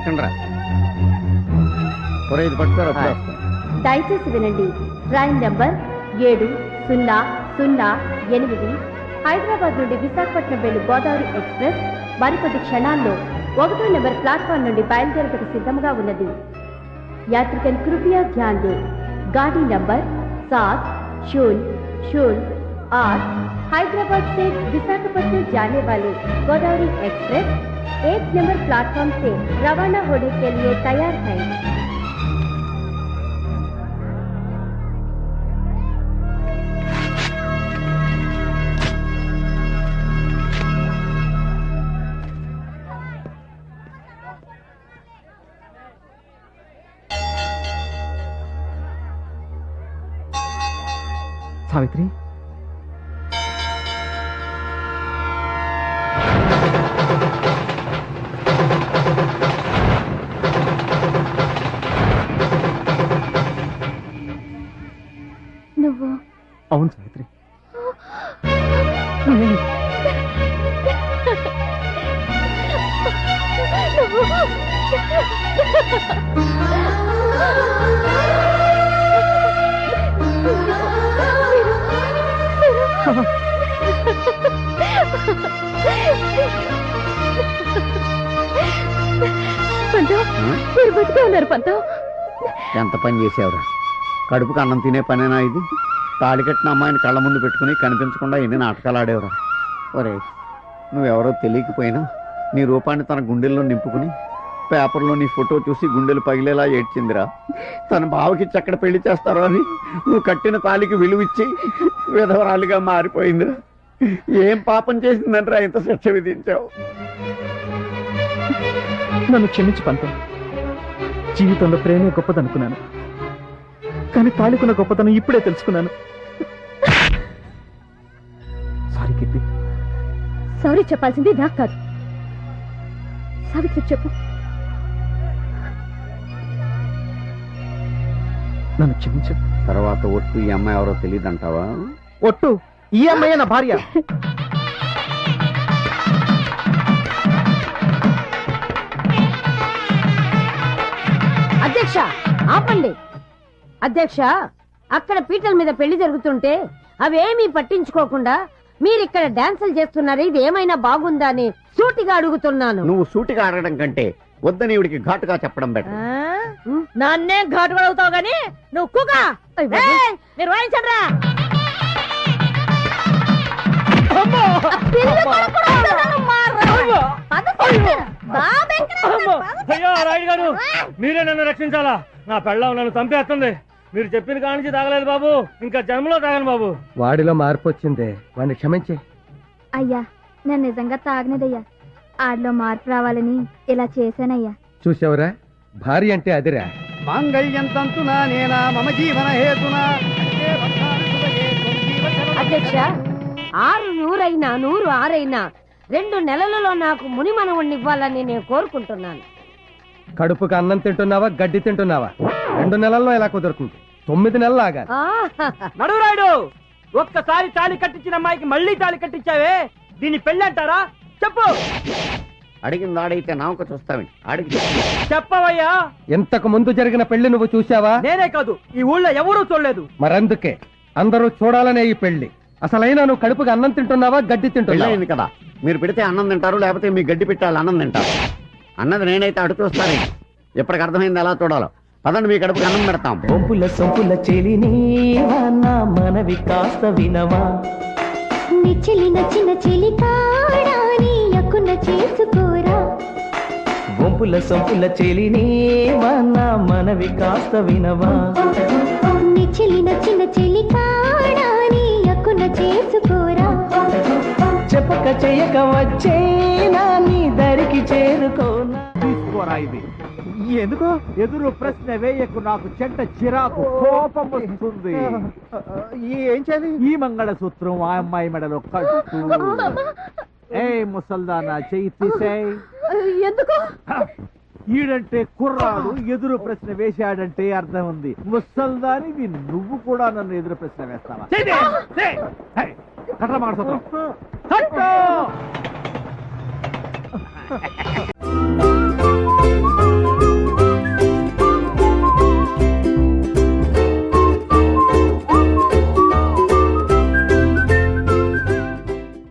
ఎక్కండి రా. ఇది పట్టుకోరా. దయచేసి వినండి. ట్రైన్ నెంబర్ 7008 హైదరాబాద్ నుండి విశాఖపట్నం వెళ్ళు గోదావరి ఎక్స్ప్రెస్ మరికొద్ది క్షణాల్లో 1వ నెంబర్ ప్లాట్ఫామ్ నుండి బయలుదేరటకు సిద్ధంగా ఉన్నది. यात्रिकन कृपया ध्यान दें. गाड़ी नंबर 7008 हैदराबाद से विशाखापट्टनम जाने वाले गोदावरी एक्सप्रेस 1 नंबर प्लेटफॉर्म से रवाना होने के लिए तैयार है. సావిత్రి, నువ్వు? అవును సావిత్రి. మీరు బతికే ఉన్నారు పంతం. ఎంత పని చేసావురా? కడుపుకి అన్నం తినే పనేనా ఇది? తాళి కట్టిన అమ్మాయిని కళ్ళ ముందు పెట్టుకుని కనిపించకుండా ఎన్ని నాటకాలు ఆడేవరా? ఒరే, నువ్వెవరో తెలియకపోయినా నీ రూపాన్ని తన గుండెల్లో నింపుకుని పేపర్లో నీ ఫోటో చూసి గుండెలు పగిలేలా ఏడ్చిందిరా. తన బావకి చక్కడ పెళ్లి చేస్తారో అని నువ్వు కట్టిన తాళికి విలువిచ్చి విధవరాలిగా మారిపోయిందిరా. ఏం పాపం చేసిందంటరా ఇంత శిక్ష విధించావు? నన్ను క్షమించి పంతం. జీవితంలో ప్రేమే గొప్పదనుకున్నాను, కానీ తాళికున్న గొప్పతనం ఇప్పుడే తెలుసుకున్నాను. సారీ కీర్తి. సారీ చెప్పాల్సింది నాకు కాదు, సావిత్రి చెప్పు. నన్ను క్షమించు. తర్వాత ఒట్టు ఈ అమ్మాయి ఎవరో తెలియదంటావా? ఒట్టు ఈ అమ్మాయి నా భార్య. అధ్యక్ష ఆపండి. అధ్యక్ష, అక్కడ పీటల మీద పెళ్లి జరుగుతుంటే అవేమీ పట్టించుకోకుండా మీరిక్కడ డాన్సులు చేస్తున్నారు. ఇది ఏమైనా బాగుందా అని సూటిగా అడుగుతున్నాను. నువ్వు సూటిగా అడగడం కంటే వద్దని ఇవిడికి ఘాటుగా చెప్పడం బెటర్. నన్నే ఘాటుగా అడుగుతావు గాని నువ్వు కుగా మీరు వాయించండ్రా. రాయుడు గారు, మీరే నన్ను రక్షించాలా? నా పెళ్ళం నన్ను చంపేస్తుంది. మీరు చెప్పిన కానించి తాగలేదు బాబు, ఇంకా జన్మలో తాగను బాబు. వాడిలో మార్పు వచ్చిందే, వాడిని క్షమించే. అయ్యా, నేను నిజంగా తాగనేదయ్యా. ఆడిలో మార్పు రావాలని ఇలా చేశానయ్యా. చూసావురా, భార్య అంటే అదిరా. మాంగళ్యం తంతునా నేనా మమ జీవన హేతునా. అధ్యక్ష, 6 100 100 6 2 నెలలలో నాకు మునిమనవుణ్ణి ఇవ్వాలని నేను కోరుకుంటున్నాను. కడుపుకు అన్నం తింటున్నావా, గడ్డి తింటున్నావా? 2 నెలల్లో ఎలా కుదురుతుంది? 9 నెలలు ఆగాలి. నడురాయుడు, ఒక్కసారి తాళి కట్టించిన అమ్మాయికి మళ్ళీ తాళి కట్టించావే, దీన్ని పెళ్లి అంటారా? చెప్పు. అడిగింది ఆడైతే నామక చూస్తావేంటి? అడిగి చెప్పవయ్యా. ఇంతకు ముందు జరిగిన పెళ్లి నువ్వు చూసావా? నేనే కాదు, ఈ ఊళ్ళో ఎవరూ చూడలేదు. మరందుకే అందరూ చూడాలనే ఈ పెళ్లి. అసలైనా నువ్వు కడుపుకి అన్నం తింటున్నావా, గడ్డి తింటున్నావా? కదా, మీరు పెడితే అన్నం తింటారు, లేకపోతే మీ గడ్డి పెట్టాలి అన్నం తింటారు. అన్నది నేనైతే అడు చూస్తాను. ఎప్పటికి అర్థమైంది ఎలా చూడాలో. పదండి, మీ కడుపుకి అన్నం పెడతాం. ఒంపుల సొంపుల చెలినీవా మనవి కాస్త వినవా. నిచ్చిలి నచ్చిన చెలి కాడాని యకున చేసుకోరా. ఒంపుల సొంపుల చెలినీవా మనవి కాస్త వినవా. నిచ్చిలి నచ్చిన చెలి కాడాని యకున చేసుకోరా. చెప్పక చెయ్యక వచ్చేనా నీ దరికి చేరుకోనా. తీసుకోరా ఇది. ఎందుకో ఎదురు ప్రశ్న వేయకు, నాకు చెడ్డ చిరాకు, కోపం వస్తుంది. ఏం చేయాలి? ఈ మంగళసూత్రం ఆ అమ్మాయి మెడలో కట్టు. ఏ ముసల్దానా, చెయ్యి తీసేయ్. ఎందుకు? ఈడంటే కుర్రాడు, ఎదురు ప్రశ్న వేశాడంటే అర్థం ఉంది. ముసల్దానివి నువ్వు కూడా నన్ను ఎదురు ప్రశ్న వేస్తావా? కట్ట మంగళసూత్రం.